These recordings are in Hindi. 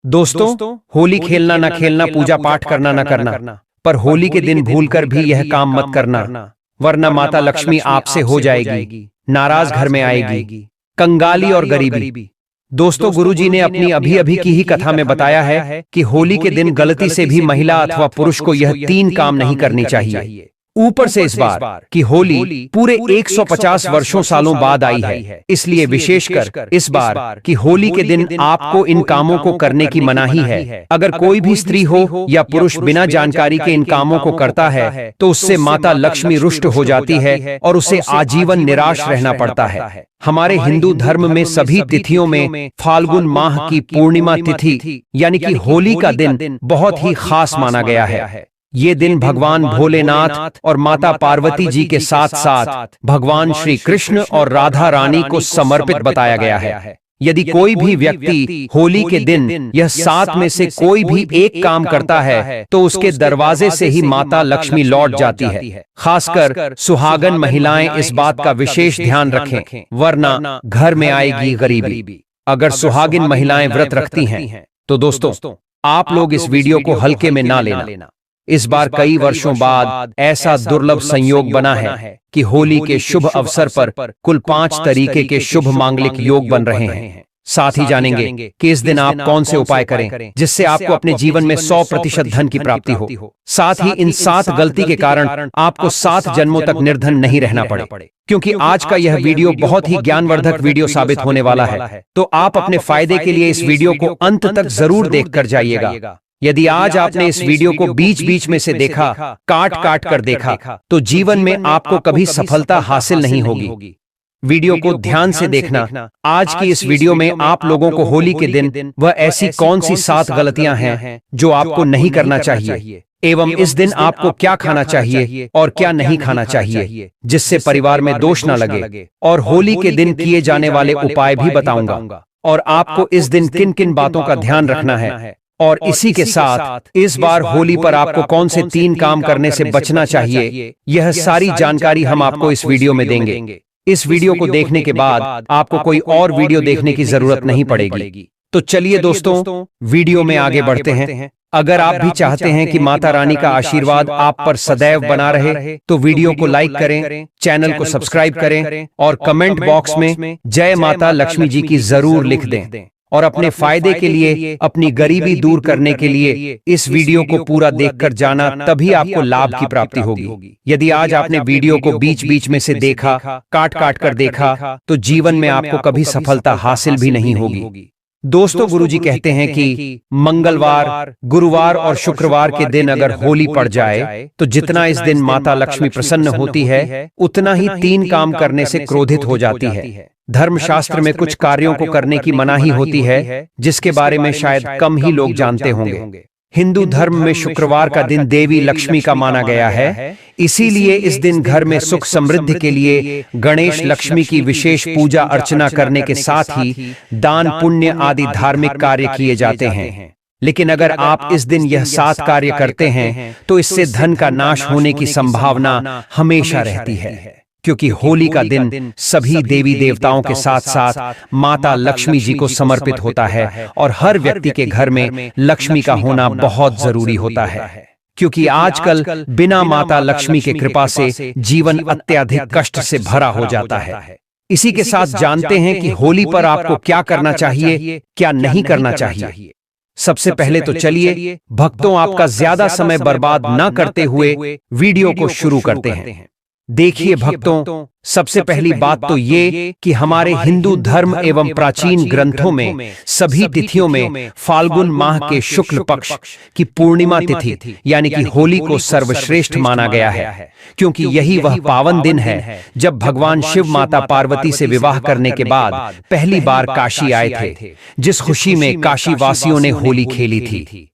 दोस्तों, होली खेलना न खेलना, पूजा पाठ करना न करना, पर होली के दिन भूलकर भी यह काम मत करना, वरना माता लक्ष्मी आपसे हो जाएगी, नाराज घर में आएगी। कंगाली और गरीबी। दोस्तों, गुरुजी ने अपनी अभी अभी की ही कथा में बताया है कि होली के दिन गलती से भी महिला अथवा पुरुष को यह 3 काम नहीं करनी चाहिए। ऊपर से इस बार की होली पूरे 150 वर्षों सालों बाद आई है, इसलिए विशेषकर इस बार की होली के दिन आपको इन कामों को करने की मनाही है। अगर कोई भी स्त्री हो या पुरुष बिना जानकारी के इन कामों को करता है तो उससे माता लक्ष्मी रुष्ट हो जाती है और उसे आजीवन निराश रहना पड़ता है। हमारे हिंदू धर्म में सभी तिथियों में फाल्गुन माह की पूर्णिमा तिथि यानी कि होली का दिन बहुत ही खास माना गया है। ये दिन भगवान भोलेनाथ और माता पार्वती जी के साथ साथ भगवान श्री कृष्ण और राधा रानी को समर्पित बताया गया है। यदि कोई भी व्यक्ति होली के दिन यह 7 में से कोई भी एक काम करता है तो उसके दरवाजे से ही माता लक्ष्मी लौट जाती है। खासकर सुहागन महिलाएं इस बात का विशेष ध्यान रखें, वरना घर में आएगी गरीबी। अगर सुहागिन महिलाएं व्रत रखती हैं तो दोस्तों, आप लोग इस वीडियो को हल्के में ना लेना। इस बार कई वर्षों बाद ऐसा दुर्लभ संयोग बना है कि होली के शुभ अवसर पर कुल 5 तरीके के शुभ मांगलिक योग बन रहे हैं। साथ ही जानेंगे कि इस दिन आप कौन से उपाय करें जिससे आपको अपने जीवन में 100% धन की प्राप्ति हो। साथ ही इन 7 गलती के कारण आपको 7 जन्मों तक निर्धन नहीं रहना पड़े। क्योंकि आज का यह वीडियो बहुत ही ज्ञानवर्धक वीडियो साबित होने वाला है, तो आप अपने फायदे के लिए इस वीडियो को अंत तक जरूर देखकर जाइएगा। यदि आज आपने इस वीडियो को बीच बीच में से देखा, काट काट कर देखा, तो जीवन में आपको कभी सफलता हासिल नहीं होगी। वीडियो को ध्यान से देखना। आज की इस वीडियो में आप लोगों को होली के दिन वह ऐसी कौन सी 7 गलतियां हैं जो आपको नहीं करना चाहिए, एवं इस दिन आपको क्या खाना चाहिए और क्या नहीं खाना चाहिए जिससे परिवार में दोष न लगे, और होली के दिन किए जाने वाले उपाय भी बताऊंगा, और आपको इस दिन किन किन बातों का ध्यान रखना है। और इसी के साथ इस बार होली पर आपको कौन से 3 काम करने से बचना चाहिए, यह सारी जानकारी हम आपको इस वीडियो में देंगे। इस वीडियो को देखने के बाद आपको कोई और वीडियो देखने की जरूरत नहीं पड़ेगी। तो चलिए दोस्तों, वीडियो में आगे बढ़ते हैं। अगर आप भी चाहते हैं कि माता रानी का आशीर्वाद आप पर सदैव बना रहे तो वीडियो को लाइक करें, चैनल को सब्सक्राइब करें और कमेंट बॉक्स में जय माता लक्ष्मी जी की जरूर लिख दें। और अपने फायदे के लिए, अपनी गरीबी दूर करने के लिए इस वीडियो को पूरा देखकर जाना, तभी आपको लाभ की प्राप्ति होगी। यदि आज आपने वीडियो को बीच बीच में से देखा, काट काट कर देखा, तो जीवन में आपको कभी सफलता हासिल भी नहीं होगी। दोस्तों, गुरुजी कहते हैं कि मंगलवार, गुरुवार और शुक्रवार के दिन अगर होली पड़ जाए तो जितना इस दिन माता लक्ष्मी प्रसन्न होती है, उतना ही 3 काम करने से क्रोधित हो जाती है। धर्मशास्त्र में कुछ कार्यों को करने की मनाही होती है जिसके बारे में शायद कम ही लोग जानते होंगे। हिंदू धर्म में शुक्रवार का दिन देवी लक्ष्मी का माना गया है, इसीलिए इस दिन घर में सुख समृद्धि के लिए गणेश लक्ष्मी की विशेष पूजा अर्चना करने के साथ ही दान पुण्य आदि धार्मिक कार्य किए जाते हैं। लेकिन अगर आप इस दिन यह 7 कार्य करते हैं तो इससे धन का नाश होने की संभावना हमेशा रहती है, क्योंकि होली का दिन सभी देवी देवताओं के साथ साथ माता लक्ष्मी जी को समर्पित होता है, और हर व्यक्ति के घर में लक्ष्मी का होना बहुत जरूरी होता है। क्योंकि आजकल बिना माता लक्ष्मी के कृपा से जीवन अत्यधिक कष्ट से भरा हो जाता है। इसी के साथ जानते हैं कि होली पर आपको क्या करना चाहिए, क्या नहीं करना चाहिए। सबसे पहले तो चलिए भक्तों, आपका ज्यादा समय बर्बाद न करते हुए वीडियो को शुरू करते हैं। देखिए भक्तों, सबसे पहली बात तो ये कि हमारे हिंदू धर्म एवं प्राचीन ग्रंथों में सभी तिथियों में फाल्गुन माह के शुक्ल पक्ष की पूर्णिमा तिथि यानी कि होली को सर्वश्रेष्ठ माना गया है, क्योंकि यही वह पावन दिन है जब भगवान शिव माता पार्वती से विवाह करने के बाद पहली बार काशी आए थे, जिस खुशी में काशी वासियों ने होली खेली थी।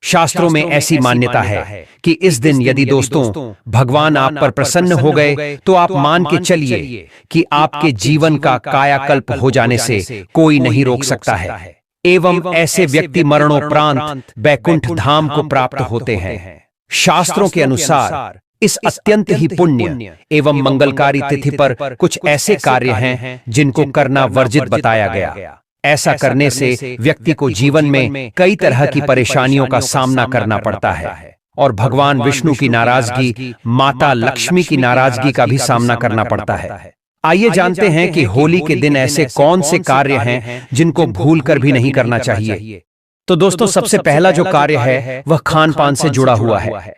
शास्त्रों में ऐसी मान्यता है कि इस दिन यदि दोस्तों भगवान आप पर प्रसन्न हो गए तो आप मान के चलिए कि आपके जीवन का कायाकल्प हो जाने से कोई नहीं रोक सकता है, एवं ऐसे व्यक्ति मरणोपरांत बैकुंठ धाम को प्राप्त होते हैं। शास्त्रों के अनुसार इस अत्यंत ही पुण्य एवं मंगलकारी तिथि पर कुछ ऐसे कार्य हैं जिनको करना वर्जित बताया गया। ऐसा करने से व्यक्ति को जीवन में कई तरह की परेशानियों का सामना करना पड़ता है और भगवान विष्णु की नाराजगी, माता लक्ष्मी की नाराजगी का भी सामना करना पड़ता है। आइए जानते हैं कि होली के दिन ऐसे कौन से कार्य हैं जिनको भूल कर भी नहीं करना चाहिए। तो दोस्तों, सबसे पहला जो कार्य है वह खान पान से जुड़ा हुआ है।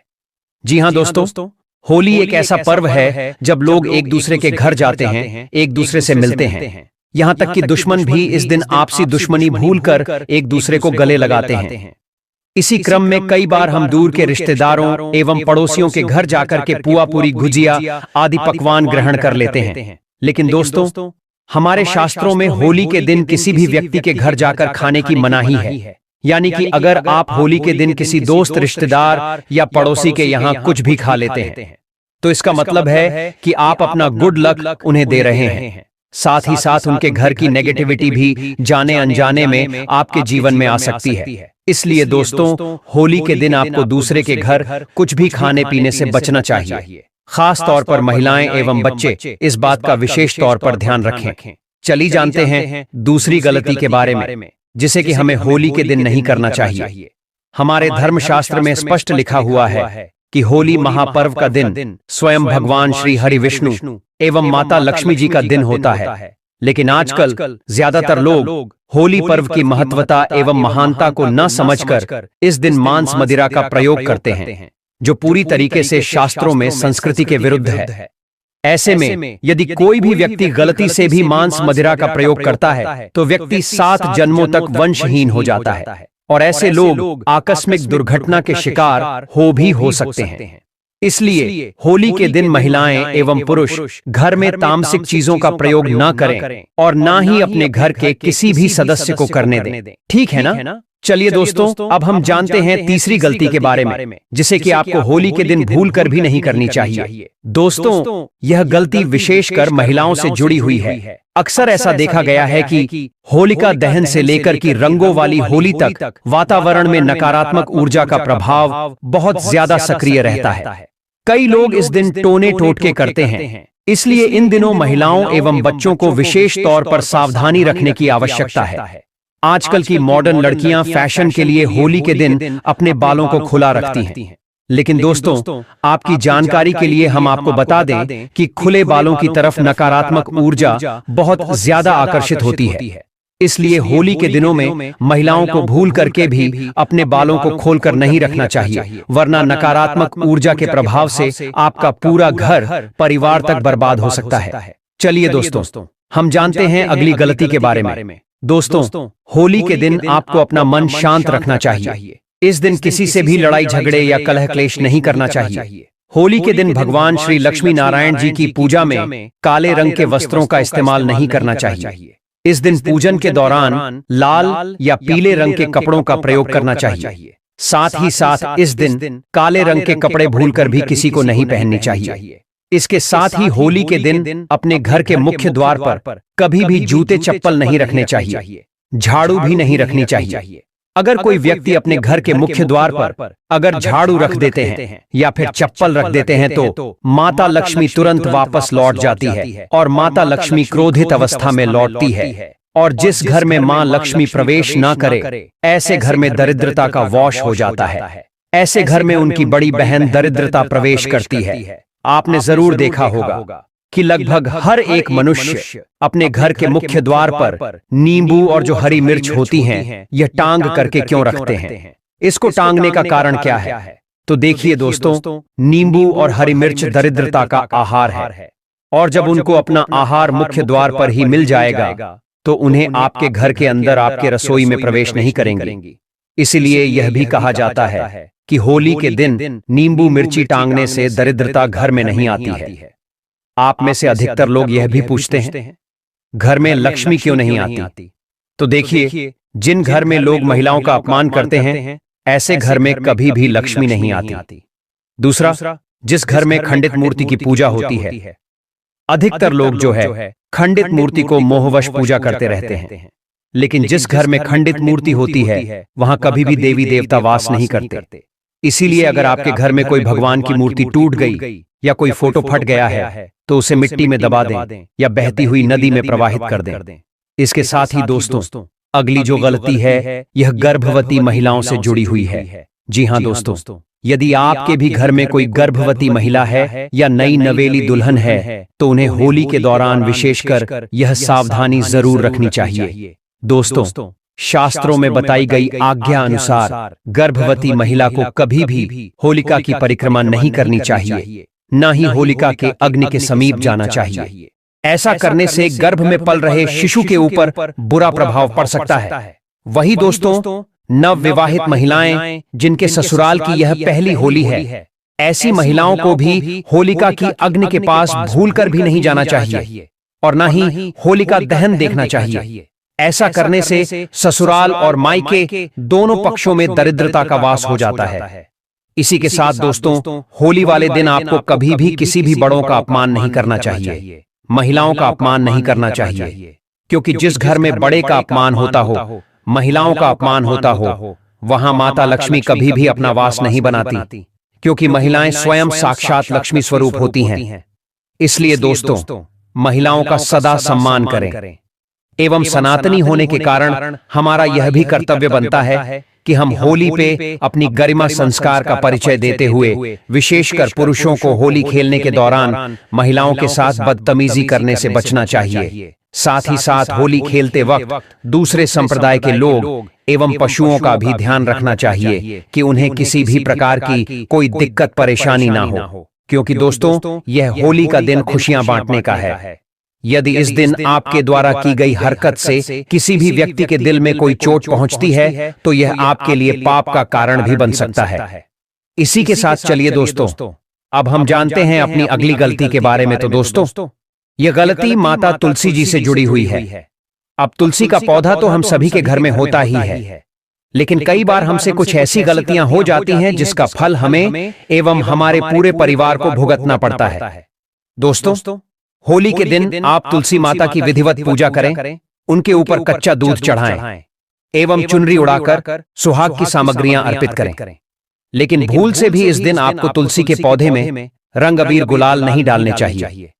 जी हाँ दोस्तों, होली एक ऐसा पर्व है जब लोग एक दूसरे के घर जाते हैं, एक दूसरे से मिलते हैं। यहाँ तक कि दुश्मन भी इस दिन आपसी दुश्मनी भूलकर एक दूसरे को गले लगाते हैं। इसी क्रम में कई बार हम दूर के रिश्तेदारों एवं पड़ोसियों के घर जाकर के पुआ पूरी, गुजिया आदि पकवान ग्रहण कर लेते हैं। लेकिन दोस्तों, हमारे शास्त्रों में होली के दिन किसी भी व्यक्ति के घर जाकर खाने की मनाही है। यानी कि अगर आप होली के दिन किसी दोस्त, रिश्तेदार या पड़ोसी के यहाँ कुछ भी खा लेते हैं तो इसका मतलब है कि आप अपना गुड लक उन्हें दे रहे हैं। साथ ही साथ उनके घर की नेगेटिविटी भी जाने अनजाने में आपके जीवन में आ सकती है। इसलिए दोस्तों, होली के दिन आपको दूसरे के घर कुछ भी खाने पीने से बचना चाहिए। खास तौर पर महिलाएं एवं बच्चे इस बात का विशेष तौर पर ध्यान रखें। चलिए जानते हैं दूसरी गलती के बारे में, जिसे कि हमें होली के दिन नहीं करना चाहिए। हमारे धर्मशास्त्र में स्पष्ट लिखा हुआ है कि होली महापर्व का दिन स्वयं भगवान श्री हरि विष्णु एवं माता लक्ष्मी जी का दिन होता है। लेकिन आजकल ज्यादातर लोग होली पर्व की महत्वता एवं महानता को न समझकर इस दिन मांस मदिरा का प्रयोग करते हैं, जो पूरी तरीके से शास्त्रों में संस्कृति के विरुद्ध है। ऐसे में यदि कोई भी व्यक्ति गलती से भी मांस मदिरा का प्रयोग करता है तो व्यक्ति 7 जन्मों तक वंशहीन हो जाता है और ऐसे लोग आकस्मिक दुर्घटना के शिकार हो सकते हैं। इसलिए होली के दिन महिलाएं एवं पुरुष घर में तामसिक चीजों का प्रयोग न करें और न ही अपने घर के किसी भी सदस्य को करने दें। ठीक है ना? चलिए दोस्तों, अब हम जानते हैं तीसरी गलती के बारे में, जिसे कि आपको होली के दिन भूल कर भी नहीं करनी चाहिए। दोस्तों, यह गलती विशेषकर महिलाओं से जुड़ी हुई है। अक्सर ऐसा देखा गया है कि होलिका दहन से लेकर की रंगों वाली होली तक वातावरण में नकारात्मक ऊर्जा का प्रभाव बहुत ज्यादा सक्रिय रहता है। कई लोग इस दिन टोने टोटके करते हैं। इसलिए इन दिनों महिलाओं एवं बच्चों को विशेष तौर पर सावधानी रखने की आवश्यकता है। आजकल की मॉडर्न लड़कियां फैशन के लिए होली के दिन अपने बालों को खुला रखती हैं। लेकिन दोस्तों, आपकी जानकारी के लिए हम आपको बता दें कि खुले बालों की तरफ नकारात्मक ऊर्जा बहुत ज्यादा आकर्षित होती है। इसलिए होली के दिनों में महिलाओं को भूल करके भी अपने बालों को खोलकर नहीं रखना चाहिए, वरना नकारात्मक ऊर्जा के प्रभाव से आपका पूरा घर परिवार तक बर्बाद हो सकता है। चलिए दोस्तों, हम जानते हैं अगली गलती के बारे में। दोस्तों, होली के दिन आपको अपना मन शांत रखना चाहिए। इस दिन किसी से भी लड़ाई झगड़े या कलह क्लेश नहीं करना चाहिए। होली के दिन भगवान श्री लक्ष्मी नारायण जी की पूजा में काले रंग के वस्त्रों का इस्तेमाल नहीं करना चाहिए। इस दिन पूजन के दौरान लाल या पीले रंग के कपड़ों का प्रयोग करना चाहिए। साथ ही साथ इस दिन काले रंग के कपड़े भूलकर भी किसी को नहीं पहनने चाहिए। इसके साथ ही होली के दिन अपने घर के मुख्य द्वार पर कभी भी जूते चप्पल नहीं रखने चाहिए, झाड़ू भी नहीं रखनी चाहिए। अगर कोई व्यक्ति अपने घर के मुख्य द्वार पर अगर झाड़ू रख देते हैं या फिर चप्पल रख देते हैं तो माता लक्ष्मी तुरंत वापस लौट जाती है और माता लक्ष्मी क्रोधित अवस्था में लौटती है। और जिस घर में मां लक्ष्मी प्रवेश न करे, ऐसे घर में दरिद्रता का वश हो जाता है। ऐसे घर में उनकी बड़ी बहन दरिद्रता प्रवेश करती है। आपने जरूर देखा होगा कि लगभग हर एक मनुष्य अपने घर के मुख्य द्वार पर नींबू और जो हरी मिर्च होती हैं, यह टांग करके क्यों रखते हैं? इसको टांगने का कारण क्या है? तो देखिए दोस्तों, नींबू और हरी मिर्च दरिद्रता का आहार है और जब उनको अपना आहार मुख्य द्वार पर ही मिल जाएगा तो उन्हें आपके घर के अंदर आपके रसोई में प्रवेश नहीं करेंगे। इसलिए यह भी कहा जाता है कि होली के दिन नींबू मिर्ची टांगने से दरिद्रता घर में नहीं आती है। आप में से अधिकतर लोग यह भी पूछते हैं, घर में लक्ष्मी क्यों नहीं आती? तो देखिए, जिन घर में लोग महिलाओं का अपमान करते हैं, ऐसे घर में कभी भी लक्ष्मी नहीं आती। दूसरा, जिस घर में खंडित मूर्ति की पूजा होती है, अधिकतर लोग जो है खंडित मूर्ति को मोहवश पूजा करते रहते हैं। लेकिन जिस घर में खंडित मूर्ति होती है, वहां कभी भी देवी देवता वास नहीं करते। इसीलिए अगर आपके घर में कोई भगवान की मूर्ति टूट गई या कोई फोटो फट गया है तो उसे मिट्टी में दबा दें या बहती हुई नदी में प्रवाहित कर दें। इसके साथ ही दोस्तों, अगली जो गलती है यह गर्भवती महिलाओं से जुड़ी हुई है। जी हाँ दोस्तों, यदि आपके भी घर में कोई गर्भवती महिला है या नई नवेली दुल्हन है तो उन्हें होली के दौरान विशेषकर यह सावधानी जरूर रखनी चाहिए। दोस्तों, शास्त्रों में बताई गई आज्ञा अनुसार गर्भवती महिला को कभी भी होलिका की परिक्रमा नहीं करनी चाहिए, न ही होलिका के अग्नि के समीप जाना चाहिए। ऐसा करने से गर्भ में पल रहे शिशु के ऊपर बुरा प्रभाव पड़ सकता है। वही दोस्तों, नव विवाहित महिलाएं जिनके ससुराल की यह पहली होली है, ऐसी महिलाओं को भी होलिका की अग्नि के पास भूलकर भी नहीं जाना चाहिए और न ही होलिका दहन देखना चाहिए। ऐसा करने से ससुराल और मायके दोनों पक्षों में दरिद्रता का वास हो जाता है। इसी के साथ दोस्तों, होली वाले दिन आपको कभी भी किसी भी बड़ों का अपमान नहीं करना चाहिए, महिलाओं का अपमान नहीं करना चाहिए, क्योंकि जिस घर में बड़े का अपमान होता हो, महिलाओं का अपमान होता हो, वहां माता लक्ष्मी कभी भी अपना वास नहीं बनाती, क्योंकि महिलाएं स्वयं साक्षात लक्ष्मी स्वरूप होती हैं। इसलिए दोस्तों, महिलाओं का सदा सम्मान करें एवं सनातनी होने के कारण हमारा यह भी कर्तव्य बनता है कि हम होली पे अपनी गरिमा संस्कार का परिचय देते हुए विशेषकर पुरुषों को होली खेलने के दौरान महिलाओं के साथ बदतमीजी करने से बचना चाहिए। साथ ही साथ होली खेलते वक्त दूसरे संप्रदाय के लोग एवं पशुओं का भी ध्यान रखना चाहिए कि उन्हें किसी भी प्रकार की कोई दिक्कत परेशानी ना हो, क्योंकि दोस्तों, यह होली का दिन खुशियां बांटने का है। यदि इस दिन आपके द्वारा की गई हरकत से किसी भी व्यक्ति के दिल में कोई चोट पहुंचती है तो यह आपके लिए पाप का कारण भी बन सकता है। इसी के साथ चलिए दोस्तों, अब हम जानते हैं अपनी अगली गलती के बारे में। तो दोस्तों, यह गलती माता तुलसी जी से जुड़ी हुई है। अब तुलसी का पौधा तो हम सभी के घर में होता ही है, लेकिन कई बार हमसे कुछ ऐसी गलतियां हो जाती हैं जिसका फल हमें एवं हमारे पूरे परिवार को भुगतना पड़ता है। दोस्तों, होली के दिन आप तुलसी माता की विधिवत पूजा करें, उनके ऊपर कच्चा दूध चढ़ाएं एवं चुनरी उड़ाकर सुहाग की सामग्रियां अर्पित करें। लेकिन भूल से भी इस दिन आपको तुलसी के पौधे में रंग अबीर गुलाल नहीं डालने चाहिए,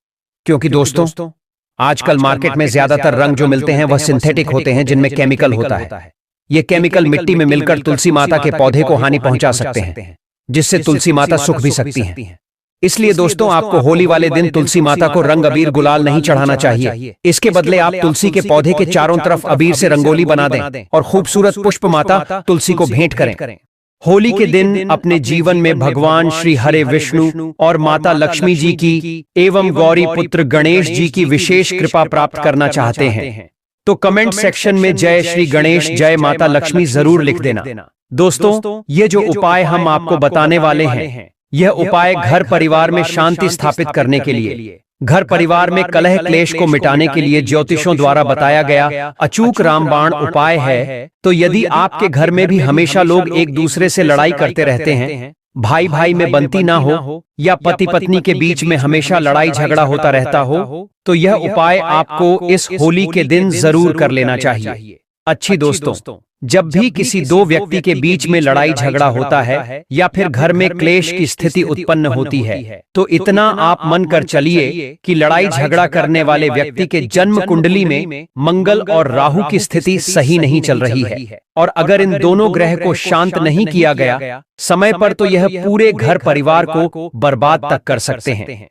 क्योंकि दोस्तों, आजकल मार्केट में ज्यादातर रंग जो मिलते हैं वह सिंथेटिक होते हैं, जिनमें केमिकल होता है। ये केमिकल मिट्टी में मिलकर तुलसी माता के पौधे को हानि पहुंचा सकते हैं, जिससे तुलसी माता सूख भी सकती हैं। इसलिए दोस्तों, आपको होली वाले दिन तुलसी माता को रंग अबीर गुलाल नहीं चढ़ाना चाहिए। इसके बदले आप तुलसी के पौधे के चारों तरफ अबीर से रंगोली बना दें और खूबसूरत पुष्प माता तुलसी को भेंट करें। होली के दिन अपने जीवन में भगवान श्री हरे विष्णु और माता लक्ष्मी जी की एवं गौरी पुत्र गणेश जी की विशेष कृपा प्राप्त करना चाहते हैं तो कमेंट सेक्शन में जय श्री गणेश, जय माता लक्ष्मी जरूर लिख देना। दोस्तों, ये जो उपाय हम आपको बताने वाले हैं, यह उपाय घर परिवार में शांति स्थापित करने के लिए, घर परिवार में कलह क्लेश को मिटाने के लिए ज्योतिषों द्वारा बताया गया अचूक रामबाण उपाय है। तो यदि आपके घर में भी हमेशा लोग एक दूसरे से लड़ाई करते रहते हैं, भाई भाई में बनती ना हो या पति पत्नी के बीच में हमेशा लड़ाई झगड़ा होता रहता हो, तो यह उपाय आपको इस होली के दिन जरूर कर लेना चाहिए। अच्छी दोस्तों, जब भी किसी दो व्यक्ति के बीच में लड़ाई झगड़ा होता है या फिर घर में क्लेश की स्थिति उत्पन्न होती है, तो इतना आप मन कर चलिए कि लड़ाई झगड़ा करने वाले व्यक्ति के जन्म कुंडली में मंगल और राहु की स्थिति सही नहीं चल रही है, और अगर इन दोनों ग्रह को शांत नहीं किया गया समय पर, तो यह पूरे घर परिवार को बर्बाद तक कर सकते हैं।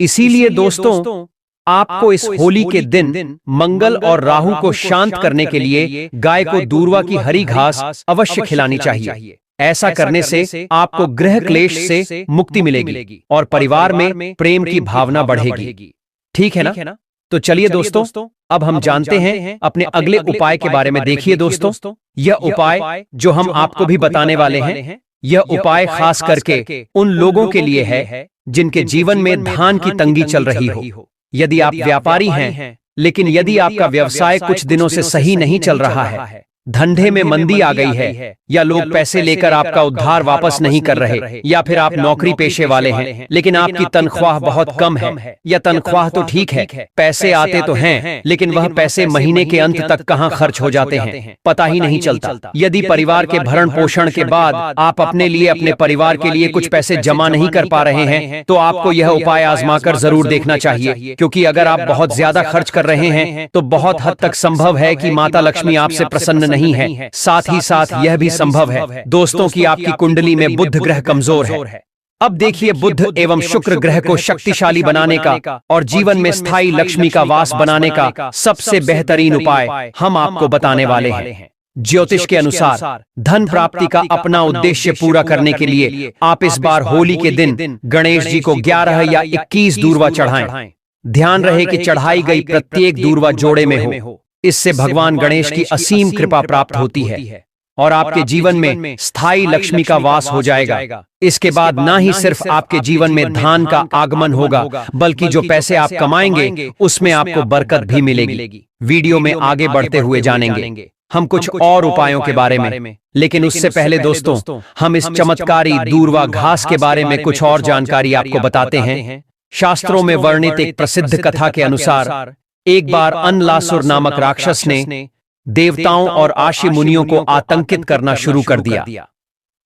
इसीलिए दोस्तों, आपको इस होली के दिन मंगल और राहु को शांत करने के लिए गाय को दूर्वा की हरी घास अवश्य खिलानी चाहिए। ऐसा करने से आपको गृह क्लेश से मुक्ति मिलेगी और परिवार में प्रेम की भावना बढ़ेगी। ठीक है ना? तो चलिए दोस्तों, अब हम जानते हैं अपने अगले उपाय के बारे में। देखिए दोस्तों, यह उपाय जो हम आपको भी बताने वाले हैं, यह उपाय खास करके उन लोगों के लिए है जिनके जीवन में धान की तंगी चल रही हो। यदि आप व्यापारी हैं, लेकिन यदि आपका व्यवसाय कुछ दिनों से सही नहीं चल रहा है, धंधे में मंदी आ गई है, या लोग पैसे लेकर आपका उद्धार वापस नहीं कर रहे, या फिर आप नौकरी पेशे वाले हैं लेकिन आपकी तनख्वाह बहुत कम है, या तनख्वाह तो ठीक है, पैसे आते तो हैं लेकिन वह पैसे महीने के अंत तक कहां खर्च हो जाते हैं पता ही नहीं चलता। यदि परिवार के भरण पोषण के बाद आप अपने लिए, अपने परिवार के लिए कुछ पैसे जमा नहीं कर पा रहे हैं तो आपको यह उपाय आजमाकर जरूर देखना चाहिए, क्योंकि अगर आप बहुत ज्यादा खर्च कर रहे हैं तो बहुत हद तक संभव है कि माता लक्ष्मी आपसे प्रसन्न नहीं है। साथ ही साथ यह भी संभव है दोस्तों कि आपकी कुंडली में बुध ग्रह कमजोर है। अब देखिए, बुध एवं शुक्र ग्रह को शक्तिशाली बनाने का और जीवन में स्थायी लक्ष्मी का वास बनाने का सबसे बेहतरीन उपाय हम आपको बताने वाले हैं। ज्योतिष के अनुसार धन प्राप्ति का अपना उद्देश्य पूरा करने के लिए आप इस बार होली के दिन गणेश जी को 11 या 21 दूर्वा चढ़ाएं। ध्यान रहे कि चढ़ाई गई प्रत्येक दूर्वा जोड़े में हो। इससे भगवान गणेश की असीम कृपा प्राप्त होती है और आपके जीवन में स्थायी लक्ष्मी का वास हो जाएगा। इसके बाद ना ही सिर्फ आपके जीवन में धन का आगमन होगा, बल्कि जो पैसे आप कमाएंगे उसमें आपको बरकत भी मिलेगी। वीडियो में आगे बढ़ते हुए जानेंगे हम कुछ और उपायों के बारे में, लेकिन उससे पहले दोस्तों हम इस चमत्कारी दूर्वा घास के बारे में कुछ और जानकारी आपको बताते हैं। शास्त्रों में वर्णित एक प्रसिद्ध कथा के अनुसार एक बार अनलासुर नामक राक्षस ने देवताओं और आशी मुनियों को आतंकित करना शुरू कर दिया।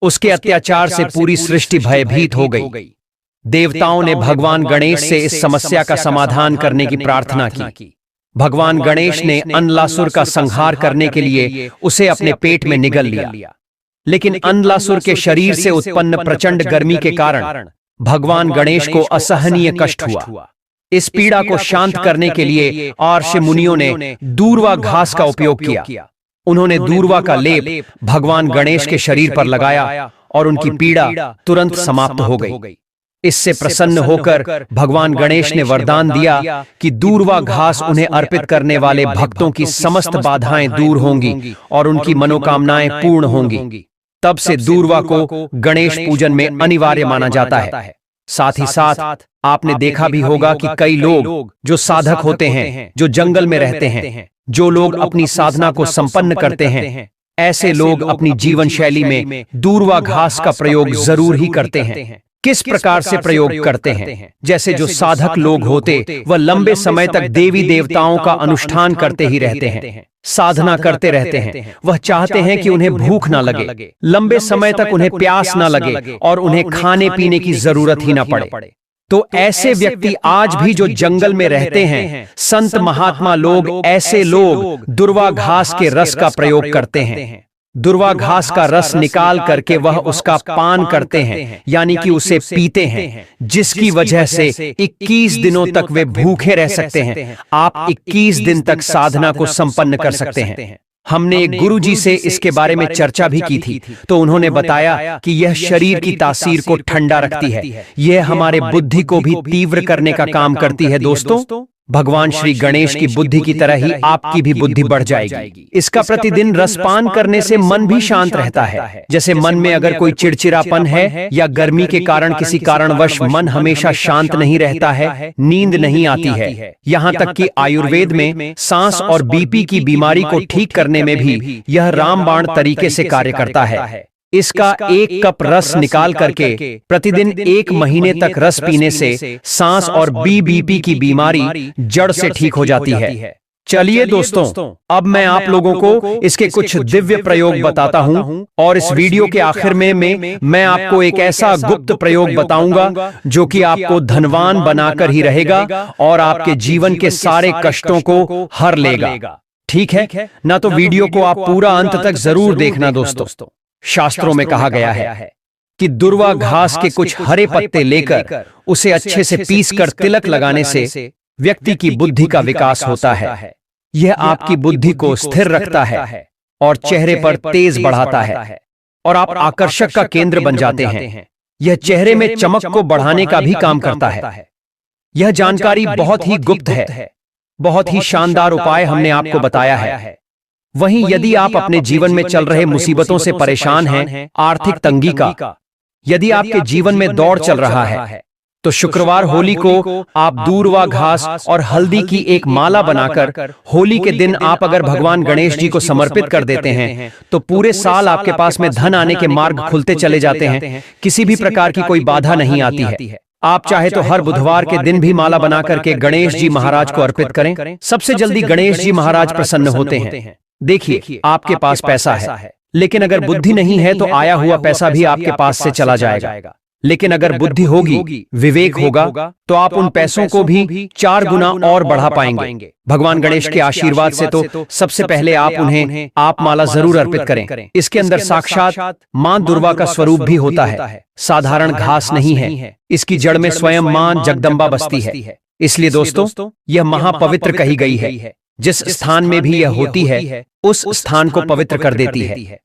उसके अत्याचार से पूरी सृष्टि भयभीत हो गई। देवताओं ने भगवान गणेश से इस समस्या का समाधान करने की प्रार्थना की। भगवान गणेश ने अनलासुर का संहार करने के लिए उसे अपने पेट में निगल लिया, लेकिन अनलासुर के शरीर से उत्पन्न प्रचंड गर्मी के कारण भगवान गणेश को असहनीय कष्ट हुआ। इस पीड़ा को शांत करने के लिए आर्षि मुनियों ने दूर्वा घास का उपयोग किया। उन्होंने दूर्वा का लेप भगवान गणेश के शरीर पर लगाया और उनकी पीड़ा तुरंत समाप्त हो गई। इससे प्रसन्न होकर भगवान गणेश ने वरदान दिया कि दूर्वा घास उन्हें अर्पित करने वाले भक्तों की समस्त बाधाएं दूर होंगी और उनकी मनोकामनाएं पूर्ण होंगी। तब से दूर्वा को गणेश पूजन में अनिवार्य माना जाता है। साथ ही साथ आपने देखा भी होगा कि कई लोग जो साधक होते हैं, जो जंगल में रहते हैं, जो लोग अपनी साधना को संपन्न करते हैं, ऐसे लोग अपनी जीवन शैली में दूर्वा घास का प्रयोग जरूर ही करते हैं। किस प्रकार से प्रयोग करते हैं? जैसे जो साधक लोग होते वह लंबे समय तक देवी देवताओं का अनुष्ठान करते ही रहते हैं, साधना करते रहते हैं। वह चाहते हैं कि उन्हें भूख ना लगे, लंबे समय तक उन्हें प्यास ना लगे और उन्हें खाने पीने की जरूरत ही ना पड़े। तो ऐसे व्यक्ति आज भी जो जंगल में रहते हैं, संत महात्मा लोग, ऐसे लोग दूर्वा घास के रस का प्रयोग करते हैं। दूर्वा घास का रस निकाल करके वह उसका पान करते हैं, यानी कि उसे पीते हैं, जिसकी वजह से 21 दिनों तक वे भूखे रह सकते हैं। आप 21 दिन तक साधना को संपन्न कर सकते हैं। हमने एक गुरुजी से इसके बारे में चर्चा भी की थी, तो उन्होंने बताया कि यह शरीर की तासीर को ठंडा रखती है, यह हमारे बुद्धि को भी तीव्र करने का काम करती है। दोस्तों, भगवान श्री गणेश की बुद्धि की तरह ही आपकी भी बुद्धि बढ़ जाएगी। इसका प्रतिदिन रसपान करने से मन भी शांत रहता है। जैसे मन में अगर कोई चिड़चिड़ापन है या गर्मी के कारण किसी कारणवश मन हमेशा शांत नहीं रहता है, नींद नहीं आती है, यहाँ तक कि आयुर्वेद में सांस और बीपी की बीमारी को ठीक करने में भी यह रामबाण तरीके से कार्य करता है। इसका 1 कप रस निकाल करके प्रतिदिन 1 महीने तक रस पीने से सांस और बीपी की बीमारी जड़ से ठीक हो जाती है। चलिए दोस्तों, अब मैं आप लोगों को इसके कुछ दिव्य प्रयोग बताता हूं और इस वीडियो के आखिर में मैं आपको एक ऐसा गुप्त प्रयोग बताऊंगा जो कि आपको धनवान बनाकर ही रहेगा और आपके जीवन के सारे कष्टों को हर लेगा। ठीक है ना? तो वीडियो को आप पूरा अंत तक जरूर देखना दोस्तों। शास्त्रों में कहा गया है कि दूर्वा घास के कुछ हरे पत्ते लेकर उसे अच्छे से पीसकर तिलक लगाने से व्यक्ति की बुद्धि का विकास होता है। यह आपकी बुद्धि को स्थिर रखता है और चेहरे पर तेज बढ़ाता है और आप आकर्षक का केंद्र बन जाते हैं। यह चेहरे में चमक को बढ़ाने का भी काम करता है। यह जानकारी बहुत ही गुप्त है, बहुत ही शानदार उपाय हमने आपको बताया है। वहीं यदि आप अपने जीवन में चल रहे मुसीबतों से परेशान हैं, आर्थिक तंगी का, यदि आपके जीवन में दौड़ चल रहा है, तो शुक्रवार होली को आप दूर्वा घास और हल्दी की एक माला बनाकर होली के दिन आप अगर भगवान गणेश जी को समर्पित कर देते हैं तो पूरे साल आपके पास में धन आने के मार्ग खुलते चले जाते हैं। किसी भी प्रकार की कोई बाधा नहीं आती है। आप चाहे तो हर बुधवार के दिन भी माला बना करके गणेश जी महाराज को अर्पित करें। सबसे जल्दी गणेश जी महाराज प्रसन्न होते हैं। देखिए, आपके पास पैसा है, लेकिन अगर बुद्धि नहीं है तो आया हुआ पैसा भी आपके पास से चला जाएगा। लेकिन अगर बुद्धि होगी, विवेक होगा, तो आप उन पैसों को भी 4 गुना और बढ़ा पाएंगे। भगवान गणेश के आशीर्वाद से तो सबसे पहले आप उन्हें आप माला जरूर अर्पित करें। इसके अंदर साक्षात मां दुर्गा का स्वरूप भी होता है, साधारण घास नहीं है। इसकी जड़ में स्वयं मां जगदम्बा बसती है। इसलिए दोस्तों, यह महापवित्र कही गई है। जिस स्थान में भी यह होती है, उस स्थान को पवित्र कर देती है।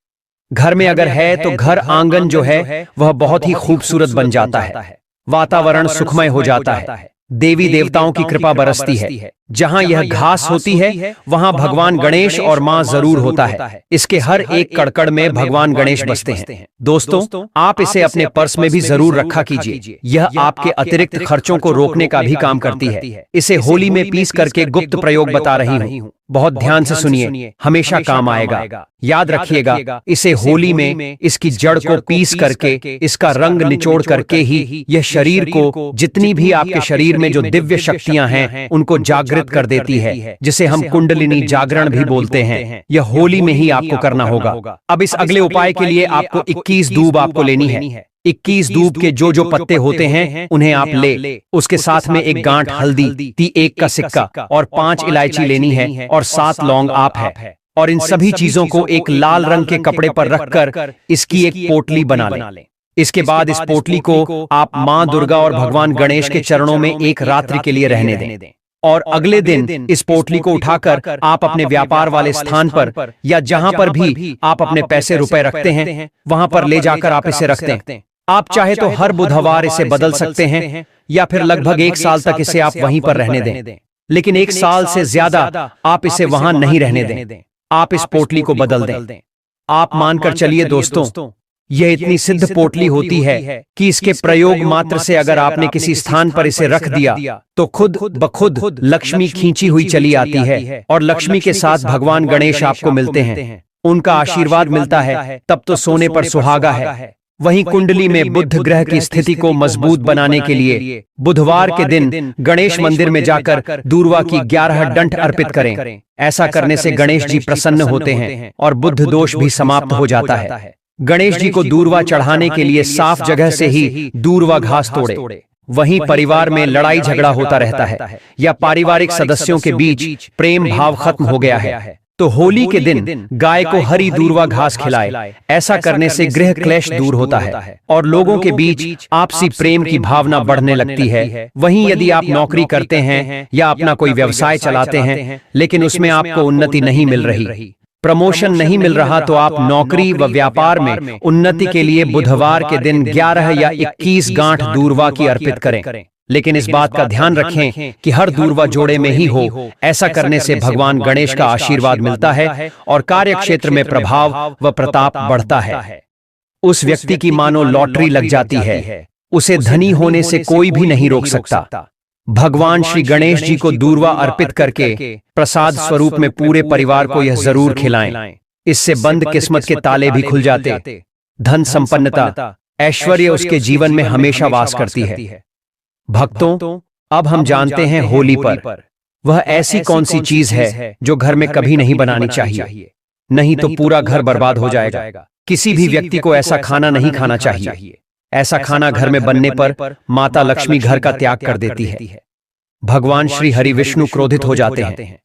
घर में अगर है तो घर आंगन जो है वह बहुत ही खूबसूरत बन जाता है। वातावरण सुखमय हो जाता है। देवी देवताओं की कृपा बरसती है। जहां यह घास होती है वहां भगवान गणेश और मां जरूर होता है। इसके हर एक कड़कड़ में भगवान गणेश बसते हैं। दोस्तों, आप इसे अपने पर्स में भी जरूर रखा कीजिए। यह आपके अतिरिक्त खर्चों को रोकने का भी काम करती है। इसे होली में पीस करके गुप्त प्रयोग बता रही हूँ। बहुत ध्यान से सुनिए, हमेशा काम आएगा। याद रखिएगा, इसे होली में इसकी जड़ को पीस करके इसका रंग निचोड़ करके ही यह शरीर को, जितनी भी आपके शरीर में जो दिव्य शक्तियां हैं, उनको जागृत कर देती है, जिसे हम कुंडलिनी जागरण भी बोलते हैं। यह होली में ही आपको करना होगा। अब इस अगले उपाय के लिए आपको 21 दूब आपको लेनी है। 21 दूब के जो पत्ते होते हैं उन्हें आप ले। उसके साथ में एक गांठ हल्दी, 1 का सिक्का और 5 इलायची लेनी है और 7 लौंग आप है। और इन सभी चीजों को एक लाल रंग के कपड़े पर रखकर इसकी एक पोटली बना लें। इसके बाद इस पोटली को आप मां दुर्गा और भगवान गणेश के चरणों में एक रात्रि के लिए रहने दें। और अगले दिन इस पोटली को उठाकर आप अपने व्यापार वाले स्थान पर या जहां पर भी आप अपने पैसे रुपए रखते हैं वहां पर ले जाकर आप इसे रखते हैं। आप चाहे तो हर बुधवार इसे बदल सकते हैं या फिर लगभग 1 साल तक इसे आप वहीं पर रहने दें। लेकिन 1 साल से ज्यादा आप इसे वहां नहीं रहने दें। आप इस पोटली को बदल दें। आप मानकर चलिए दोस्तों, यह इतनी सिद्ध पोटली होती है कि इसके प्रयोग मात्र से अगर आपने किसी स्थान पर इसे रख दिया तो खुद ब खुद लक्ष्मी खींची हुई चली आती है और लक्ष्मी के साथ भगवान गणेश आपको मिलते हैं। उनका आशीर्वाद मिलता है, तब तो सोने पर सुहागा है। वहीं कुंडली में बुध ग्रह की स्थिति को मजबूत बनाने के लिए बुधवार के दिन गणेश मंदिर में जाकर दूर्वा की 11 डंठ अर्पित करें। ऐसा करने से गणेश जी प्रसन्न होते हैं और बुध दोष भी समाप्त हो जाता है। गणेश जी को दूर्वा चढ़ाने के लिए साफ जगह से ही दूर्वा घास तोड़े। वहीं परिवार में लड़ाई झगड़ा होता रहता है या पारिवारिक सदस्यों के बीच प्रेम भाव खत्म हो गया है तो होली के दिन गाय को हरी दूर्वा घास खिलाए। ऐसा करने से गृह क्लेश दूर होता है और लोगों के बीच आपसी प्रेम की भावना बढ़ने लगती है। वहीं यदि आप नौकरी करते हैं या अपना कोई व्यवसाय चलाते हैं लेकिन उसमें आपको उन्नति नहीं मिल रही, प्रमोशन नहीं मिल रहा, तो आप नौकरी व व्यापार में उन्नति के लिए बुधवार के दिन 11 या 21 गांठ दूर्वा की अर्पित करें। लेकिन इस बात का ध्यान रखें कि हर दूर्वा जोड़े में ही हो। ऐसा करने से भगवान गणेश का आशीर्वाद मिलता है और कार्य क्षेत्र में प्रभाव व प्रताप बढ़ता है। उस व्यक्ति की मानो लॉटरी लग जाती है। उसे धनी होने से कोई भी नहीं रोक सकता। भगवान श्री गणेश जी को दूर्वा अर्पित करके प्रसाद स्वरूप में पूरे परिवार को यह जरूर खिलाएं। इससे बंद किस्मत के ताले भी खुल जाते। धन संपन्नता, ऐश्वर्य उसके जीवन में हमेशा वास करती है। भक्तों, अब हम जानते हैं होली पर वह ऐसी कौन सी चीज है जो घर में कभी नहीं बनानी चाहिए, नहीं तो पूरा घर बर्बाद हो जाएगा। किसी भी व्यक्ति को ऐसा खाना नहीं खाना चाहिए। ऐसा खाना घर में बनने पर माता लक्ष्मी घर का त्याग कर देती है। भगवान श्री हरि विष्णु क्रोधित हो जाते हैं।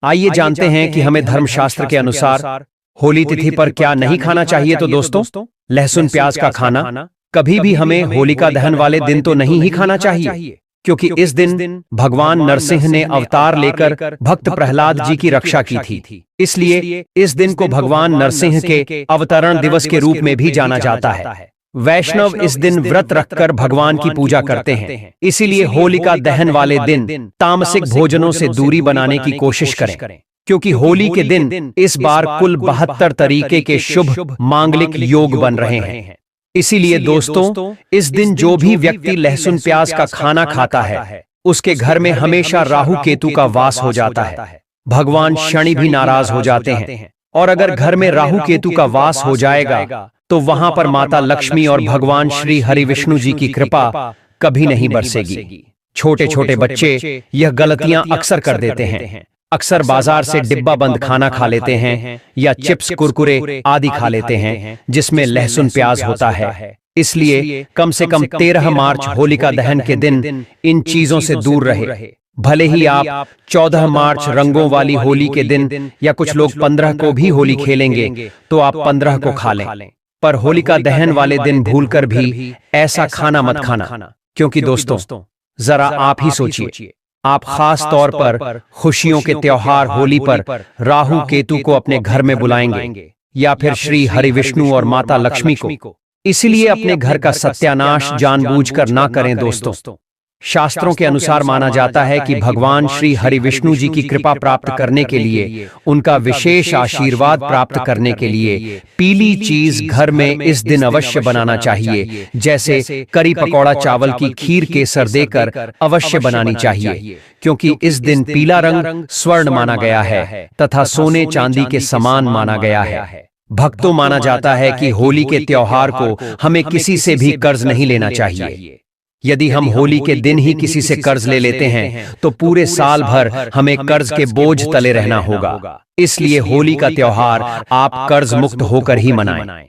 आइए जानते हैं कि हमें धर्मशास्त्र के अनुसार होली तिथि पर क्या नहीं खाना चाहिए। तो दोस्तों, लहसुन प्याज का खाना कभी भी हमें होलिका दहन वाले दिन तो नहीं ही खाना चाहिए, क्योंकि इस दिन भगवान नरसिंह ने अवतार लेकर भक्त प्रहलाद जी की रक्षा की थी। इसलिए इस दिन को भगवान नरसिंह के अवतरण दिवस के रूप में भी जाना जाता है। वैष्णव इस दिन व्रत रखकर भगवान की पूजा करते हैं। इसीलिए होलिका दहन वाले दिन तामसिक भोजनों से दूरी बनाने की कोशिश करें, क्योंकि होली के दिन इस बार कुल 72 तरीके के शुभ मांगलिक योग बन रहे हैं। इसीलिए दोस्तों, इस दिन जो भी व्यक्ति लहसुन प्याज का खाना खाता है, उसके घर में हमेशा राहु केतु का वास हो जाता है। भगवान शनि भी नाराज हो जाते हैं। और अगर घर में राहु केतु का वास हो जाएगा तो वहां पर माता लक्ष्मी और भगवान श्री हरि विष्णु जी की कृपा कभी नहीं बरसेगी। छोटे छोटे बच्चे यह गलतियां अक्सर कर देते हैं। अक्सर बाजार से डिब्बा बंद खाना खा लेते हैं या चिप्स कुरकुरे आदि खा लेते हैं जिसमें लहसुन प्याज होता है। इसलिए कम से कम 13 मार्च होलिका दहन के दिन इन चीजों से दूर रहे। भले ही आप 14 मार्च रंगों वाली होली के दिन या कुछ लोग 15 को भी होली खेलेंगे तो आप 15 को खा लें, पर होलिका दहन वाले दिन भूलकर भी ऐसा खाना मत खाना। क्योंकि दोस्तों, जरा आप ही सोचिए, आप खास तौर पर खुशियों के त्योहार होली पर राहु केतु को अपने घर में बुलाएंगे या फिर श्री हरि विष्णु और माता लक्ष्मी को। इसलिए अपने घर का सत्यानाश जानबूझकर ना करें दोस्तों। शास्त्रों के अनुसार माना जाता है कि भगवान श्री हरि विष्णु जी की कृपा प्राप्त करने के लिए, उनका विशेष आशीर्वाद प्राप्त करने के लिए पीली चीज घर में इस दिन अवश्य बनाना चाहिए। जैसे करी पकौड़ा चावल की खीर केसर देकर अवश्य बनानी चाहिए, क्योंकि इस दिन पीला रंग स्वर्ण माना गया है तथा सोने चांदी के समान माना गया है। भक्तों, माना जाता है कि होली के त्योहार को हमें किसी से भी कर्ज नहीं लेना चाहिए। यदि हम होली के दिन ही किसी से कर्ज ले लेते हैं तो पूरे साल भर हमें कर्ज के बोझ तले रहना होगा। इसलिए होली का त्योहार आप कर्ज मुक्त होकर ही मनाएं।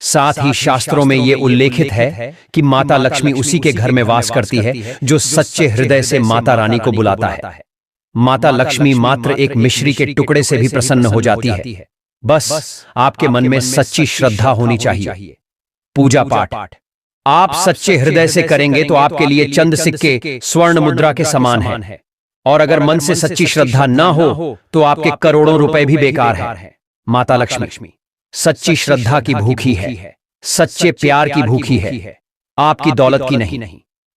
साथ ही शास्त्रों में ये उल्लेखित है कि माता लक्ष्मी उसी के घर में वास करती है जो सच्चे हृदय से माता रानी को बुलाता है। माता लक्ष्मी मात्र एक मिश्री के टुकड़े से भी प्रसन्न हो जाती है। बस आपके मन में सच्ची श्रद्धा होनी चाहिए। पूजा पाठ आप सच्चे हृदय से करेंगे तो आपके लिए चंद सिक्के स्वर्ण मुद्रा के समान है। और अगर मन से सच्ची श्रद्धा न हो तो आपके करोड़ों रुपए भी बेकार है। माता लक्ष्मी सच्ची श्रद्धा की भूखी है, सच्चे प्यार की भूखी है, आपकी दौलत की नहीं।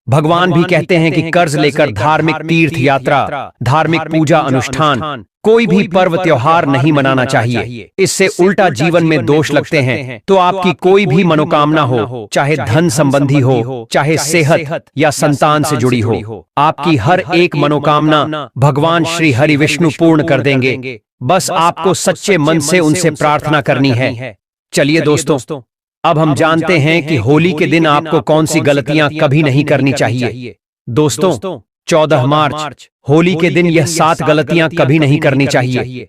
भगवान भी कहते हैं कि कर्ज लेकर धार्मिक तीर्थ यात्रा, धार्मिक पूजा अनुष्ठान, कोई भी पर्व त्योहार नहीं मनाना चाहिए। इससे उल्टा जीवन में दोष लगते हैं। तो आपकी कोई भी मनोकामना हो, चाहे धन संबंधी हो, चाहे सेहत या संतान से जुड़ी हो, आपकी हर एक मनोकामना भगवान श्री हरि विष्णु पूर्ण कर देंगे। बस आपको सच्चे मन से उनसे प्रार्थना करनी है। चलिए दोस्तों, अब हम जानते हैं कि होली के दिन आपको कौन सी गलतियां कभी नहीं करनी चाहिए। दोस्तों, 14 मार्च होली के दिन यह 7 गलतियां कभी नहीं करनी चाहिए।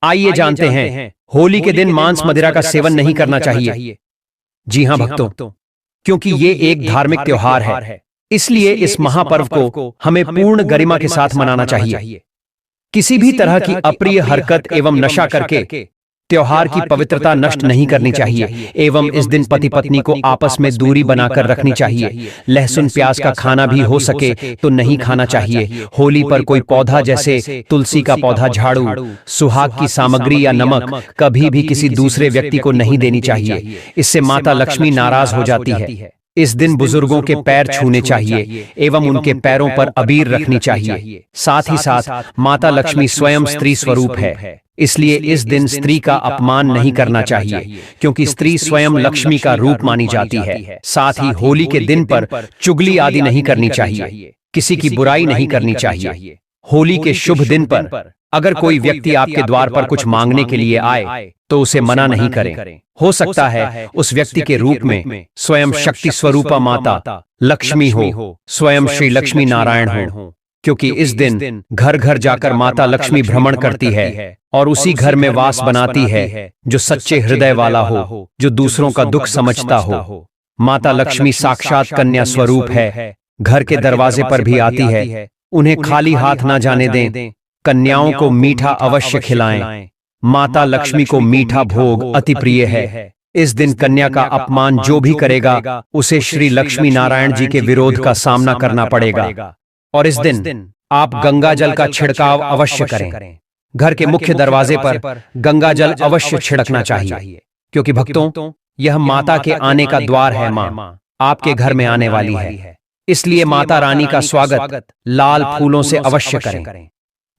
आइए जानते हैं। होली के दिन मांस मदिरा का सेवन नहीं करना चाहिए। जी हां भक्तों, क्योंकि ये एक धार्मिक त्योहार है, इसलिए इस महापर्व को हमें पूर्ण गरिमा के साथ मनाना चाहिए। किसी भी तरह की अप्रिय हरकत एवं नशा करके त्योहार की पवित्रता नष्ट नहीं करनी चाहिए। एवं इस दिन पति पत्नी को आपस में दूरी बनाकर रखनी चाहिए। लहसुन प्याज का खाना भी हो सके तो नहीं खाना चाहिए। होली पर कोई पौधा जैसे तुलसी का पौधा, झाड़ू, सुहाग की सामग्री या नमक कभी भी किसी दूसरे व्यक्ति को नहीं देनी चाहिए। इससे माता लक्ष्मी नाराज हो जाती है। इस दिन बुजुर्गों के पैर छूने चाहिए एवं उनके पैरों पर अबीर रखनी चाहिए। साथ ही साथ माता लक्ष्मी स्वयं स्त्री स्वरूप है, इसलिए इस दिन स्त्री का अपमान नहीं करना चाहिए, क्योंकि स्त्री स्वयं लक्ष्मी का रूप मानी जाती है। साथ ही होली के दिन पर चुगली आदि नहीं करनी चाहिए, किसी की बुराई नहीं करनी चाहिए। होली के शुभ दिन पर अगर कोई व्यक्ति आपके द्वार पर कुछ मांगने के लिए आए तो उसे मना नहीं करें। हो सकता है उस व्यक्ति के रूप में स्वयं शक्ति स्वरूपा माता लक्ष्मी हो, स्वयं श्री लक्ष्मी नारायण हो, क्योंकि इस दिन घर घर जाकर माता लक्ष्मी भ्रमण करती है और उसी घर में वास बनाती है जो सच्चे हृदय वाला हो, जो दूसरों का दुख समझता हो। माता लक्ष्मी साक्षात कन्या स्वरूप है, घर के दरवाजे पर भी आती है। उन्हें खाली हाथ ना जाने दें। कन्याओं को मीठा अवश्य खिलाएं। माता लक्ष्मी को मीठा भोग अति प्रिय है। इस दिन कन्या का अपमान जो भी करेगा उसे श्री लक्ष्मी नारायण जी के विरोध का सामना करना पड़ेगा। और इस दिन आप गंगा जल का छिड़काव अवश्य करें। घर के मुख्य दरवाजे पर गंगा जल अवश्य छिड़कना चाहिए, क्योंकि भक्तों, यह माता के आने का द्वार है। माँ आपके घर में आने वाली है, इसलिए माता रानी का स्वागत लाल फूलों से अवश्य करें।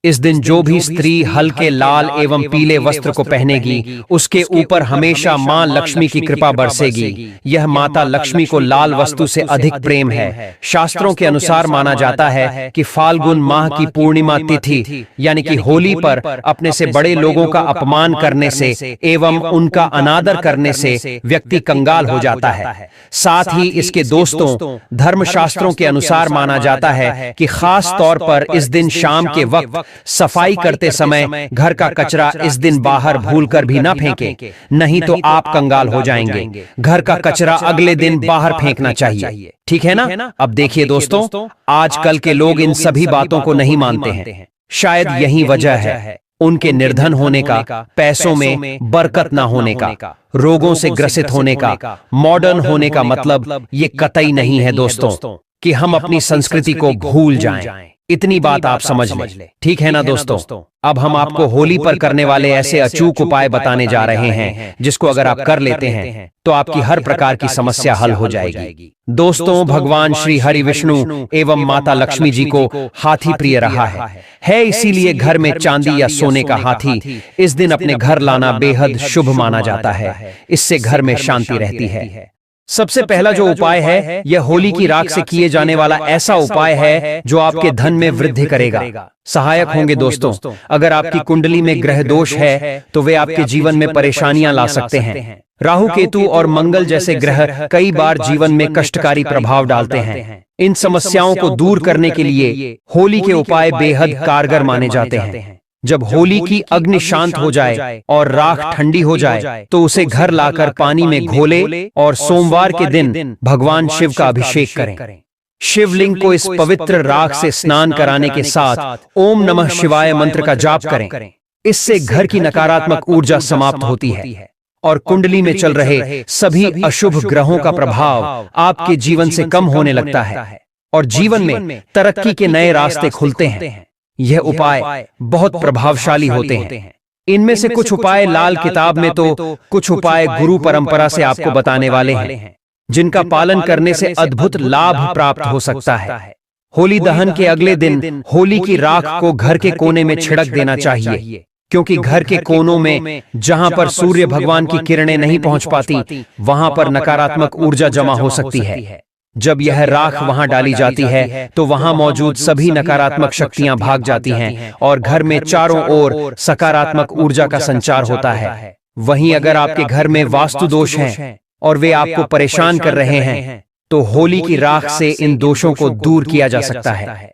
इस दिन जो भी स्त्री हल्के लाल एवं पीले वस्त्र को पहनेगी उसके ऊपर हमेशा मां लक्ष्मी की कृपा बरसेगी। यह माता लक्ष्मी को लाल वस्तु से अधिक प्रेम है। शास्त्रों के अनुसार माना जाता है कि फाल्गुन माह की पूर्णिमा तिथि यानी कि होली पर अपने से बड़े लोगों का अपमान करने से एवं उनका अनादर करने से व्यक्ति कंगाल हो जाता है। साथ ही इसके दोस्तों, धर्मशास्त्रों के अनुसार माना जाता है कि खास तौर पर इस दिन शाम के वक्त सफाई करते समय घर का कचरा इस दिन बाहर भूलकर भी न फेंकें, नहीं तो आप कंगाल हो जाएंगे। घर का कचरा अगले दिन बाहर फेंकना चाहिए, ठीक है ना। अब देखिए दोस्तों, आजकल के लोग इन सभी बातों को नहीं मानते हैं। शायद यही वजह है उनके निर्धन होने का, पैसों में बरकत ना होने का, रोगों से ग्रसित होने का। मॉडर्न होने का मतलब ये कतई नहीं है दोस्तों कि हम अपनी संस्कृति को भूल जाएं। इतनी बात आप समझ लें, ठीक है ना दोस्तों। अब हम आपको होली पर करने वाले ऐसे अचूक उपाय बताने जा रहे हैं जिसको अगर आप कर लेते हैं तो आपकी हर प्रकार की समस्या हल हो जाएगी। दोस्तों, भगवान श्री हरि विष्णु एवं माता लक्ष्मी जी को हाथी प्रिय रहा है। इसीलिए घर में चांदी या सोने का हाथी इस दिन अपने घर लाना बेहद शुभ माना जाता है। इससे घर में शांति रहती है। सबसे पहला जो उपाय है यह होली की राख से किए जाने वाला ऐसा उपाय है जो आपके धन में वृद्धि करेगा, सहायक होंगे दोस्तों। अगर आपकी कुंडली में ग्रह दोष है तो वे आपके जीवन में परेशानियां ला सकते हैं। राहु, केतु और मंगल जैसे ग्रह कई बार जीवन में कष्टकारी प्रभाव डालते हैं। इन समस्याओं को दूर करने के लिए होली के उपाय बेहद कारगर माने जाते हैं। जब होली की अग्नि शांत हो जाए और राख ठंडी हो जाए तो उसे घर लाकर पानी में घोले और सोमवार के दिन भगवान शिव का अभिषेक करें। शिवलिंग को इस पवित्र राख से स्नान कराने के साथ ओम नमः शिवाय मंत्र का जाप करें। इससे घर की नकारात्मक ऊर्जा समाप्त होती है और कुंडली में चल रहे सभी अशुभ ग्रहों का प्रभाव आपके जीवन से कम होने लगता है और जीवन में तरक्की के नए रास्ते खुलते हैं। यह उपाय बहुत प्रभावशाली होते हैं। इनमें से कुछ उपाय लाल किताब में तो कुछ उपाय गुरु परंपरा से आपको बताने वाले हैं जिनका पालन करने से अद्भुत लाभ प्राप्त हो सकता है। होली दहन के अगले दिन होली की राख को घर के कोने में छिड़क देना चाहिए, क्योंकि घर के कोनों में जहां पर सूर्य भगवान की किरणें नहीं पहुंच पाती वहां पर नकारात्मक ऊर्जा जमा हो सकती है। जब यह राख वहां डाली जाती है तो वहां मौजूद सभी नकारात्मक शक्तियां भाग जाती हैं और घर में चारों ओर सकारात्मक ऊर्जा का संचार होता है। वहीं अगर आपके घर में वास्तु दोष हैं और वे आपको परेशान कर रहे हैं तो होली की राख से इन दोषों को दूर किया जा सकता है।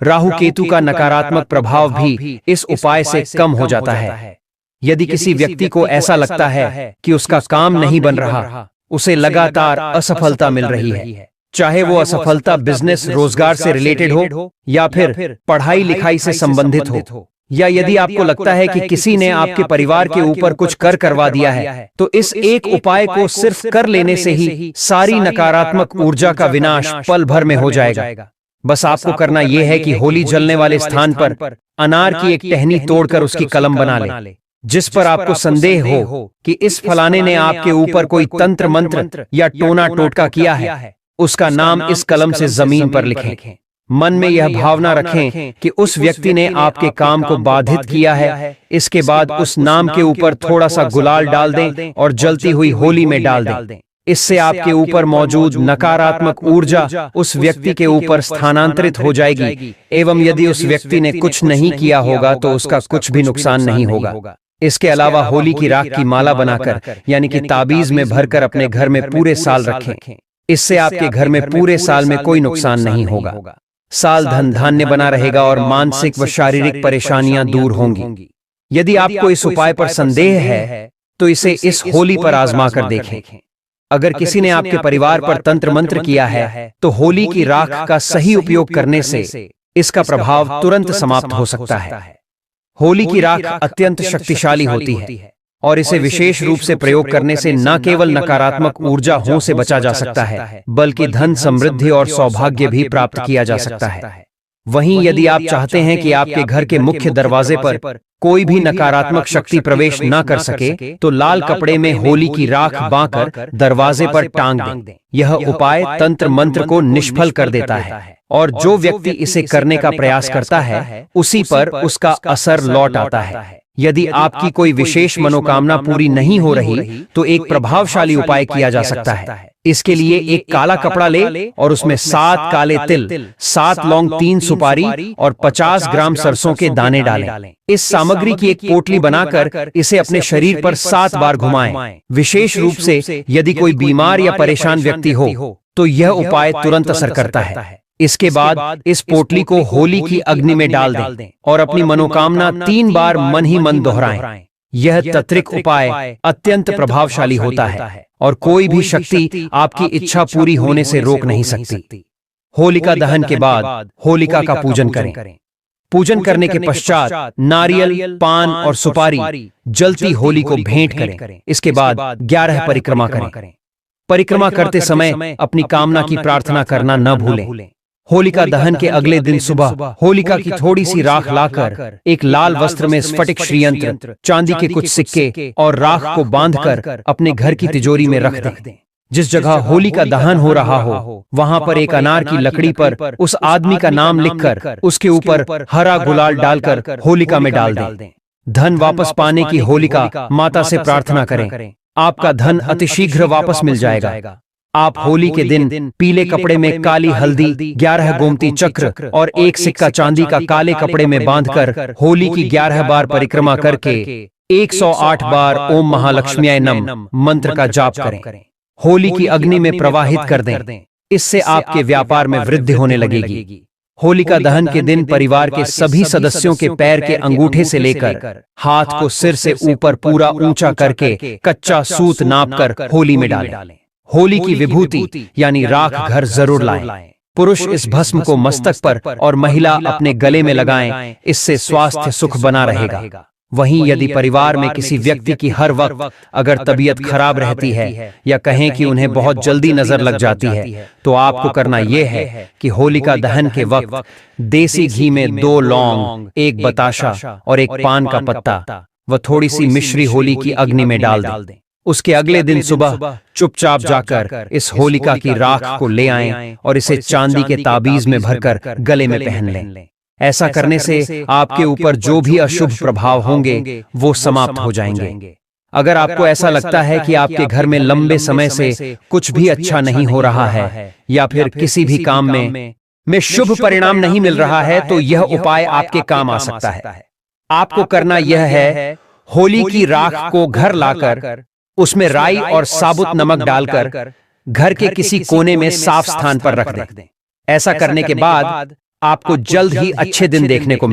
राहु केतु का नकारात्मक प्रभाव भी इस उपाय से कम हो जाता है। यदि किसी व्यक्ति को ऐसा लगता है कि उसका काम नहीं बन रहा, उसे लगातार असफलता मिल रही है, चाहे वो असफलता बिजनेस रोजगार से रिलेटेड हो या फिर पढ़ाई लिखाई से संबंधित हो, या यदि आपको लगता है कि किसी ने आपके परिवार के ऊपर कुछ कर करवा दिया है, तो इस एक उपाय को सिर्फ कर लेने से ही सारी नकारात्मक ऊर्जा का विनाश पल भर में हो जाएगा। बस आपको करना यह है कि होली जलने वाले स्थान पर अनार की एक टहनी तोड़कर उसकी कलम बना ले। जिस पर आपको संदेह हो कि इस फलाने ने आपके ऊपर कोई तंत्र मंत्र या टोना टोटका किया है, उसका नाम इस कलम से जमीन पर लिखें। मन में यह भावना रखें कि उस व्यक्ति ने आपके काम को बाधित किया है। इसके बाद उस नाम के ऊपर थोड़ा सा गुलाल डाल दें और जलती हुई होली में डाल दें। इससे आपके ऊपर मौजूद नकारात्मक ऊर्जा उस व्यक्ति के ऊपर स्थानांतरित हो जाएगी एवं यदि उस व्यक्ति ने कुछ नहीं किया होगा तो उसका कुछ भी नुकसान नहीं होगा। इसके अलावा होली की राख की माला बनाकर यानी कि ताबीज में भरकर अपने घर में पूरे साल रखें। इससे आपके घर में पूरे साल में कोई नुकसान नहीं होगा। साल धन धान्य बना रहेगा और मानसिक व शारीरिक परेशानियां दूर होंगी। यदि आपको इस उपाय पर संदेह है तो इसे इस होली पर आजमा कर देखें। अगर किसी ने आपके परिवार पर तंत्र मंत्र किया है तो होली की राख का सही उपयोग करने से इसका प्रभाव तुरंत समाप्त हो सकता है। होली की राख अत्यंत शक्तिशाली होती है और इसे विशेष रूप से प्रयोग करने से न केवल नकारात्मक ऊर्जा हो से बचा जा सकता है, बल्कि धन, समृद्धि और सौभाग्य भी प्राप्त किया जा सकता है। वहीं यदि आप चाहते हैं कि आपके घर के मुख्य दरवाजे पर कोई भी नकारात्मक शक्ति प्रवेश न कर सके तो लाल कपड़े में होली की राख बांधकर दरवाजे पर टांग दें। यह उपाय तंत्र मंत्र को निष्फल कर देता है और जो व्यक्ति इसे करने का प्रयास करता है उसी पर उसका असर लौट आता है। यदि आपकी कोई विशेष मनोकामना पूरी नहीं हो रही तो एक प्रभावशाली उपाय किया जा सकता है। इसके लिए एक काला कपड़ा ले और उसमें 7 काले तिल, 7 लौंग, 3 सुपारी और 50 ग्राम सरसों के दाने डालें। इस सामग्री की एक पोटली बनाकर इसे अपने शरीर पर 7 बार घुमाएं। विशेष रूप से यदि कोई बीमार या परेशान व्यक्ति हो तो यह उपाय तुरंत असर करता है। इसके बाद इस पोटली को होली की अग्नि में डाल दें और अपनी मनोकामना 3 बार मन ही मन दोहराएं। यह तंत्रिक उपाय अत्यंत प्रभावशाली होता है और कोई भी शक्ति आपकी इच्छा पूरी होने से रोक नहीं सकती। होलिका दहन के बाद होलिका का पूजन करें। पूजन करने के पश्चात नारियल, पान और सुपारी जलती होली को भेंट करें। इसके बाद 11 परिक्रमा करें। परिक्रमा करते समय अपनी कामना की प्रार्थना करना न भूलें। होलिका दहन के अगले दिन सुबह होलिका की थोड़ी सी राख लाकर एक लाल वस्त्र में स्फटिक श्रीयंत्र, चांदी के कुछ सिक्के और राख को बांधकर अपने घर की तिजोरी में रख दें। जिस जगह होली का दहन हो रहा हो वहां पर एक अनार की लकड़ी पर उस आदमी का नाम लिखकर उसके ऊपर हरा गुलाल डालकर होलिका में डाल दें। धन वापस पाने की होलिका माता से प्रार्थना करें। आपका धन अतिशीघ्र वापस मिल जाएगा। आप होली के दिन पीले कपड़े में काली हल्दी, 11 गोमती चक्र और 1 सिक्का चांदी का काले कपड़े में बांधकर होली की 11 बार परिक्रमा करके 108 बार ओम महालक्ष्म्याय नमः मंत्र का जाप करें। होली की अग्नि में प्रवाहित कर दें। इससे आपके व्यापार में वृद्धि होने लगेगी। होलिका दहन के दिन परिवार के सभी सदस्यों के पैर के अंगूठे से लेकर हाथ को सिर से ऊपर पूरा ऊंचा करके कच्चा सूत नापकर होली में डालें। होली की विभूति यानी राख घर जरूर लाएं। पुरुष इस भस्म को मस्तक पर और महिला अपने गले में लगाएं। इससे स्वास्थ्य सुख बना रहेगा। वहीं यदि परिवार में किसी व्यक्ति की हर वक्त अगर तबीयत खराब रहती है या कहें कि उन्हें बहुत जल्दी नजर लग जाती है तो आपको करना यह है कि होलिका दहन के वक्त देसी घी में 2 लौंग, 1 बताशा और 1 पान का पत्ता व थोड़ी सी मिश्री होली की अग्नि में डाल दें। उसके अगले दिन सुबह चुपचाप जाकर इस होलिका की राख को ले आएं और इसे चांदी के ताबीज में भरकर गले में पहन लें। ऐसा करने से आपके ऊपर जो भी अशुभ प्रभाव होंगे वो समाप्त हो जाएंगे। अगर आपको ऐसा लगता है कि आपके घर में लंबे समय से कुछ भी अच्छा नहीं हो रहा है या फिर किसी भी काम में शुभ परिणाम नहीं मिल रहा है तो यह उपाय आपके काम आ सकता है। आपको करना यह है, होली की राख को घर लाकर उसमें राई और साबुत नमक डालकर घर के किसी कोने में साफ स्थान पर रख दें। ऐसा करने के बाद आपको जल्द ही अच्छे दिन देखने को